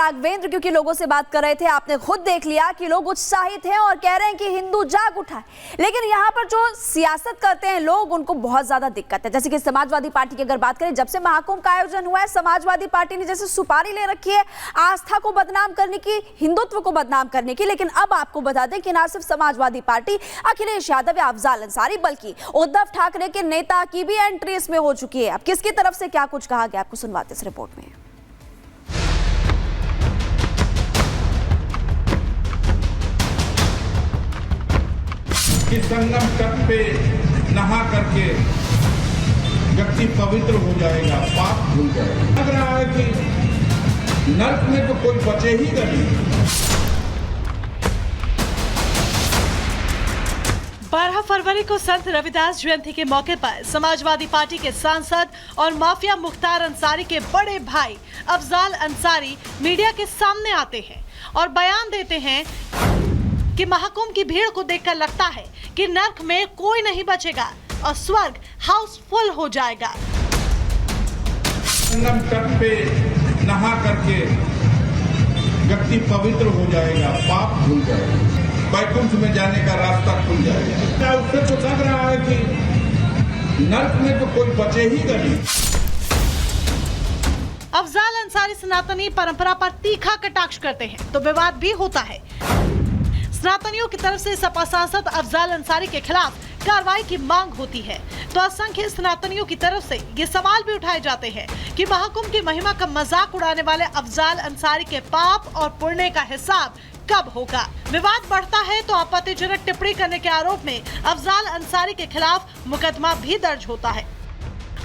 राघवेंद्र क्योंकि लोगों से बात कर रहे थे, आपने खुद देख लिया कि लोग उत्साहित हैं और कह रहे हैं कि हिंदू जाग उठा है। लेकिन यहाँ पर जो सियासत करते हैं लोग, उनको बहुत ज्यादा दिक्कत है। जैसे कि समाजवादी पार्टी की अगर बात करें, जब से महाकुंभ का आयोजन हुआ है, समाजवादी पार्टी ने जैसे सुपारी ले रखी है आस्था को बदनाम करने की, हिंदुत्व को बदनाम करने की। लेकिन अब आपको बता दें कि ना सिर्फ समाजवादी पार्टी, अखिलेश यादव या अफजाल अंसारी, बल्कि उद्धव ठाकरे के नेता की भी एंट्री इसमें हो चुकी है। अब किसकी तरफ से क्या कुछ कहा गया, आपको सुनवाते इस रिपोर्ट में। कि संगम तट पे नहा करके व्यक्ति पवित्र हो जाएगा, पाप धुल जाएगा। लग रहा है कि नर्क में तो कोई बचे ही नहीं। 12 फरवरी को संत रविदास जयंती के मौके पर समाजवादी पार्टी के सांसद और माफिया मुख्तार अंसारी के बड़े भाई अफजाल अंसारी मीडिया के सामने आते हैं और बयान देते हैं कि महाकुंभ की भीड़ को देखकर लगता है कि नर्क में कोई नहीं बचेगा और स्वर्ग हाउसफुल हो जाएगा। संगम तट पे नहा करके व्यक्ति पवित्र हो जाएगा, पाप धुल जाएगा, वैकुंठ में जाने का रास्ता खुल जाएगा। क्या उससे तो लग रहा है कि नर्क में तो कोई बचे ही नहीं। अफजाल अंसारी सनातनी परंपरा पर तीखा कटाक्ष करते हैं तो विवाद भी होता है। सनातनियों की तरफ से सपा सांसद अफजाल अंसारी के खिलाफ कार्रवाई की मांग होती है तो असंख्य सनातनियों की तरफ से ये सवाल भी उठाए जाते हैं कि महाकुंभ की महिमा का मजाक उड़ाने वाले अफजाल अंसारी के पाप और पुण्य का हिसाब कब होगा। विवाद बढ़ता है तो आपत्तिजनक टिप्पणी करने के आरोप में अफजाल अंसारी के खिलाफ मुकदमा भी दर्ज होता है।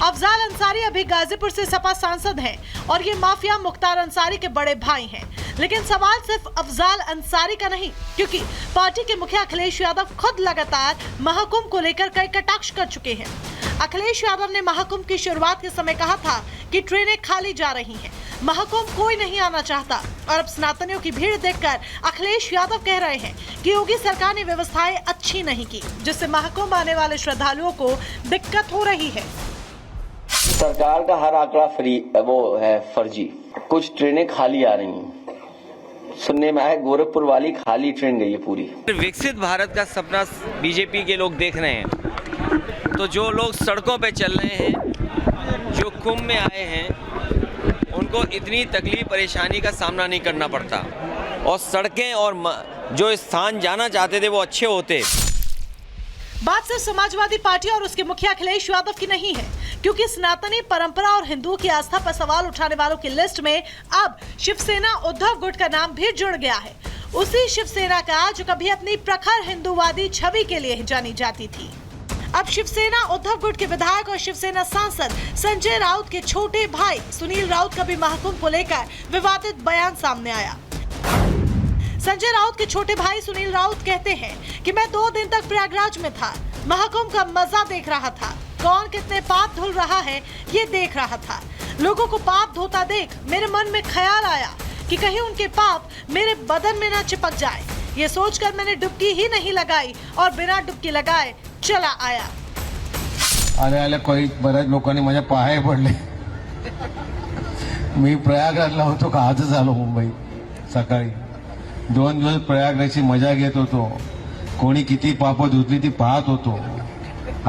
अफजाल अंसारी अभी गाजीपुर से सपा सांसद हैं और ये माफिया मुख्तार अंसारी के बड़े भाई हैं। लेकिन सवाल सिर्फ अफजाल अंसारी का नहीं, क्योंकि पार्टी के मुखिया अखिलेश यादव खुद लगातार महाकुंभ को लेकर कई कटाक्ष कर चुके हैं। अखिलेश यादव ने महाकुंभ की शुरुआत के समय कहा था कि ट्रेनें खाली जा रही हैं, महाकुंभ कोई नहीं आना चाहता। और अब सनातनियों की भीड़ देखकर अखिलेश यादव कह रहे हैं कि योगी सरकार ने व्यवस्थाएं अच्छी नहीं की, जिससे महाकुंभ आने वाले श्रद्धालुओं को दिक्कत हो रही है। सरकार का हर आंकड़ा फर्जी। कुछ ट्रेनें खाली आ रही हैं, सुनने में आया गोरखपुर वाली खाली ट्रेन गई है पूरी। विकसित भारत का सपना बीजेपी के लोग देख रहे हैं, तो जो लोग सड़कों पे चल रहे हैं, जो कुंभ में आए हैं, उनको इतनी तकलीफ परेशानी का सामना नहीं करना पड़ता और सड़कें और जो स्थान जाना चाहते थे वो अच्छे होते। बात सिर्फ समाजवादी पार्टी और उसके मुखिया अखिलेश यादव की नहीं है, क्योंकि सनातनी परंपरा और हिंदुओं की आस्था पर सवाल उठाने वालों की लिस्ट में अब शिवसेना उद्धव गुट का नाम भी जुड़ गया है। उसी शिवसेना का जो कभी अपनी प्रखर हिंदूवादी छवि के लिए जानी जाती थी। अब शिवसेना उद्धव गुट के विधायक और शिवसेना सांसद संजय राउत के छोटे भाई सुनील राउत का भी महाकुंभ को लेकर विवादित बयान सामने आया। संजय राउत के छोटे भाई सुनील राउत कहते हैं कि मैं 2 दिन तक प्रयागराज में था, महाकुंभ का मजा देख रहा था, कौन कितने पाप धुल रहा है ये देख रहा था। लोगों को पाप धोता देख मेरे मन में ख्याल आया कि कहीं उनके पाप मेरे बदन में न चिपक जाए। ये सोचकर मैंने डुबकी ही नहीं लगाई और बिना डुबकी लगाए चला आया। आले कोई बऱ्याच लोकांनी माझ्या पाय पडले। मी प्रयागराजला होतो का आजच आलो मुंबई सकाळी। 2 दिवस प्रयागराजची मजा घेत होतो। कोणी किती पाप धुतली ती पाहत होतो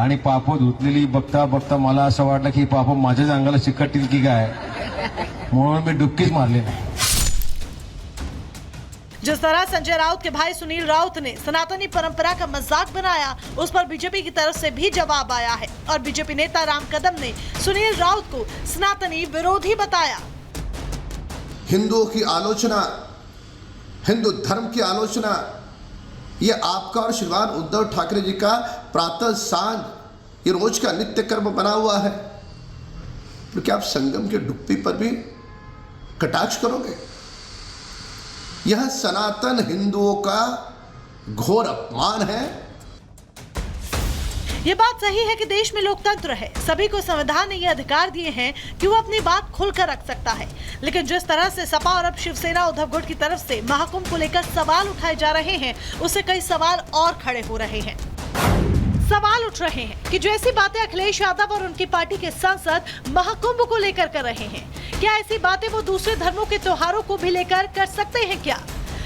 आणि पाप धुतलेली बघता बघता मला असं वाटलं की पाप माझ्याच अंगाला चिकटतील की काय, म्हणून मी डुबकीच मारली नाही। जिस तरह संजय राउत के भाई सुनील राउत ने सनातनी परंपरा का मजाक बनाया, उस पर बीजेपी की तरफ से भी जवाब आया है और बीजेपी नेता राम कदम ने सुनील राउत को सनातनी विरोधी बताया। हिंदुओं की आलोचना, हिंदू धर्म की आलोचना, ये आपका और श्रीमान उद्धव ठाकरे जी का प्रातः सांझ ये रोज का नित्य कर्म बना हुआ है, तो क्या आप संगम के डुबकी पर भी कटाक्ष करोगे? यह सनातन हिंदुओं का घोर अपमान है। ये बात सही है कि देश में लोकतंत्र है, सभी को संविधान ने ये अधिकार दिए हैं कि वो अपनी बात खुलकर रख सकता है। लेकिन जिस तरह से सपा और अब शिवसेना उद्धव गुट की तरफ से महाकुंभ को लेकर सवाल उठाए जा रहे हैं, उससे कई सवाल और खड़े हो रहे हैं। सवाल उठ रहे हैं कि जो ऐसी बातें अखिलेश यादव और उनकी पार्टी के सांसद महाकुंभ को लेकर कर रहे हैं, क्या ऐसी बातें वो दूसरे धर्मों के त्योहारों को भी लेकर कर सकते हैं क्या?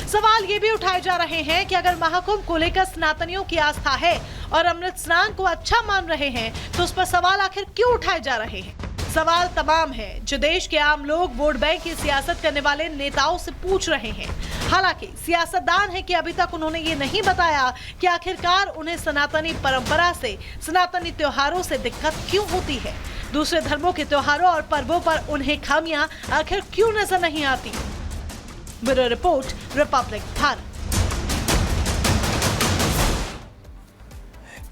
सवाल ये भी उठाए जा रहे हैं कि अगर महाकुंभ को लेकर सनातनियों की आस्था है और अमृत स्नान को अच्छा मान रहे हैं, तो उस पर सवाल आखिर क्यों उठाए जा रहे हैं? सवाल तमाम है जो देश के आम लोग वोट बैंक की सियासत करने वाले नेताओं से पूछ रहे हैं। हालांकि सियासतदान है कि अभी तक उन्होंने ये नहीं बताया कि आखिरकार उन्हें सनातनी परंपरा से, सनातनी त्योहारों से दिक्कत क्यों होती है। दूसरे धर्मों के त्योहारों और पर्वों पर उन्हें खामियां आखिर क्यों नजर नहीं आती। Bureau report, Republic Bharat.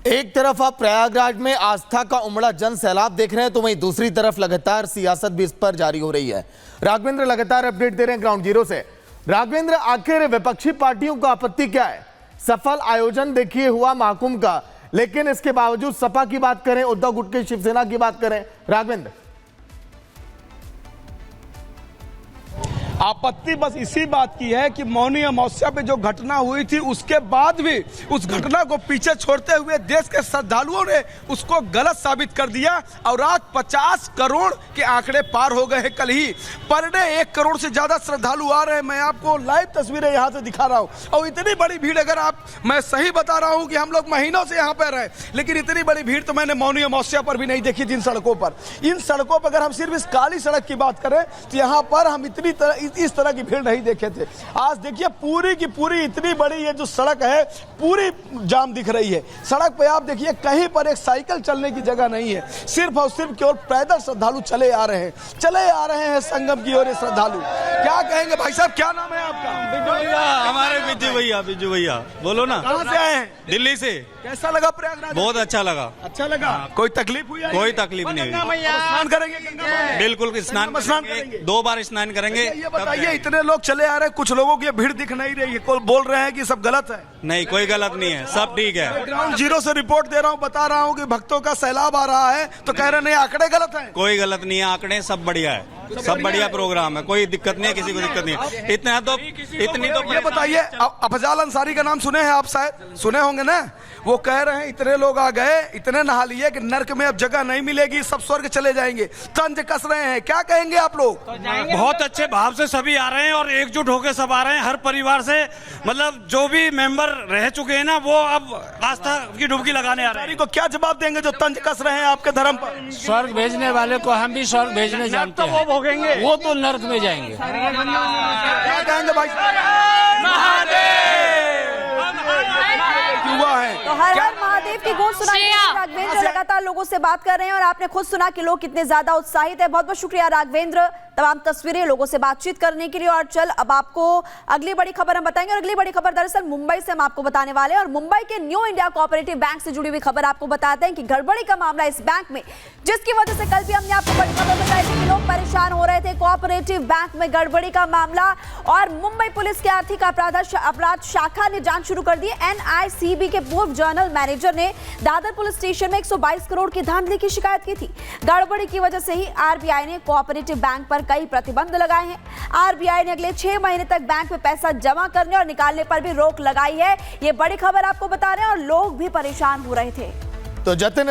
एक तरफ आप प्रयागराज में आस्था का उमड़ा जन सैलाब देख रहे हैं, तो वहीं दूसरी तरफ लगातार सियासत भी इस पर जारी हो रही है। राघवेंद्र लगातार अपडेट दे रहे हैं ग्राउंड जीरो से। राघवेंद्र, आखिर विपक्षी पार्टियों का आपत्ति क्या है? सफल आयोजन देखिए हुआ महाकुंभ का, लेकिन इसके बावजूद सपा की बात करें, उद्धव गुट की शिवसेना की बात करें, राघवेंद्र। आपत्ति बस इसी बात की है कि मौनी अमावस्या पे जो घटना हुई थी, उसके बाद भी उस घटना को पीछे छोड़ते हुए देश के श्रद्धालुओं ने उसको गलत साबित कर दिया और आज 50 करोड़ के आंकड़े पार हो गए हैं। कल ही पर डे 1 करोड़ से ज्यादा श्रद्धालु आ रहे हैं। मैं आपको लाइव तस्वीरें यहाँ से दिखा रहा हूँ और इतनी बड़ी भीड़, अगर आप, मैं सही बता रहा हूँ कि हम लोग महीनों से यहाँ पर रहे, लेकिन इतनी बड़ी भीड़ तो मैंने मौनी अमावस्या पर भी नहीं देखी थी इन सड़कों पर। इन सड़कों पर अगर हम सिर्फ इस काली सड़क की बात करें तो यहाँ पर हम इस तरह की भीड़ नहीं देखे थे। आज देखिए पूरी की पूरी इतनी बड़ी ये जो सड़क है पूरी जाम दिख रही है। सड़क पे आप देखिए कहीं पर एक साइकिल चलने की जगह नहीं है, सिर्फ और सिर्फ केवल पैदल श्रद्धालु चले आ रहे हैं संगम की ओर। ये श्रद्धालु क्या कहेंगे? भाई साहब, क्या नाम है आपका? बिजू भैया। हमारे बिजू भैया बोलो ना। कहाँ से आए हैं? दिल्ली से। कैसा लगा प्रयागराज? बहुत अच्छा लगा। अच्छा लगा। कोई तकलीफ हुई? कोई तकलीफ नहीं हुई। स्नान करेंगे गंगा में? बिल्कुल स्नान करेंगे, 2 बार स्नान करेंगे। ये बताइए, इतने लोग चले आ रहे हैं, कुछ लोगों की भीड़ दिख नहीं रही है, कोई बोल रहे हैं कि सब गलत है। नहीं, कोई गलत नहीं है, सब ठीक है। ग्राउंड जीरो से रिपोर्ट दे रहा हूँ, बता रहा हूँ कि भक्तों का सैलाब आ रहा है, तो कह रहे नहीं आंकड़े गलत हैं। कोई गलत नहीं है, आंकड़े सब बढ़िया है, सब बढ़िया प्रोग्राम है, कोई दिक्कत नहीं है, किसी को दिक्कत नहीं है। इतना तो ये बताइए, अफजाल अंसारी का नाम सुने हैं आप? शायद सुने होंगे ना। वो कह रहे हैं इतने लोग आ गए, इतने नहा लिए कि नर्क में अब जगह नहीं मिलेगी, सब स्वर्ग चले जाएंगे। तंज कस रहे हैं, क्या कहेंगे आप लोग? बहुत अच्छे भाव से सभी आ रहे हैं और एकजुट होकर सब आ रहे हैं। हर परिवार से, मतलब जो भी मेंबर रह चुके हैं ना, वो अब आस्था की डुबकी लगाने आ रहे हैं। को क्या जवाब देंगे जो तंज कस रहे हैं आपके धर्म पर? स्वर्ग भेजने वाले को हम भी स्वर्ग भेजने जानते हैं। वो भोगेंगे, वो तो नर्क में जाएंगे। क्या कहेंगे भाई? तो हर हर महादेव की गूंज सुनाई दे रही है। राघवेंद्र लगातार लोगों से बात कर रहे हैं और आपने खुद सुना कि लोग कितने ज्यादा उत्साहित है। बहुत बहुत शुक्रिया राघवेंद्र, तमाम तस्वीरें लोगों से बातचीत करने के लिए। और चल अब आपको अगली बड़ी खबर हम बताएंगे, और अगली बड़ी खबर दरअसल मुंबई से हम आपको बताने वाले हैं। और मुंबई के न्यू इंडिया कोऑपरेटिव बैंक से जुड़ी हुई खबर आपको बताते हैं कि गड़बड़ी का मामला इस बैंक में, जिसकी वजह से कल भी हमने आपको बड़ी खबर बताई थी कि लोग परेशान हो रहे थे। कोऑपरेटिव बैंक में गड़बड़ी का मामला, और मुंबई पुलिस के आर्थिक अपराध शाखा ने जांच शुरू कर दी। एनआईसीबी के पूर्व जनरल मैनेजर ने दादर पुलिस स्टेशन में 122 करोड़ की धांधली की शिकायत की थी। गड़बड़ी की वजह से ही आरबीआई ने कोऑपरेटिव बैंक पर कई प्रतिबंध लगाए हैं। आरबीआई ने अगले 6 महीने तक बैंक में पैसा जमा करने और निकालने पर भी रोक लगाई है। ये बड़ी खबर आपको बता रहे हैं और लोग भी परेशान हो रहे थे। तो जतिन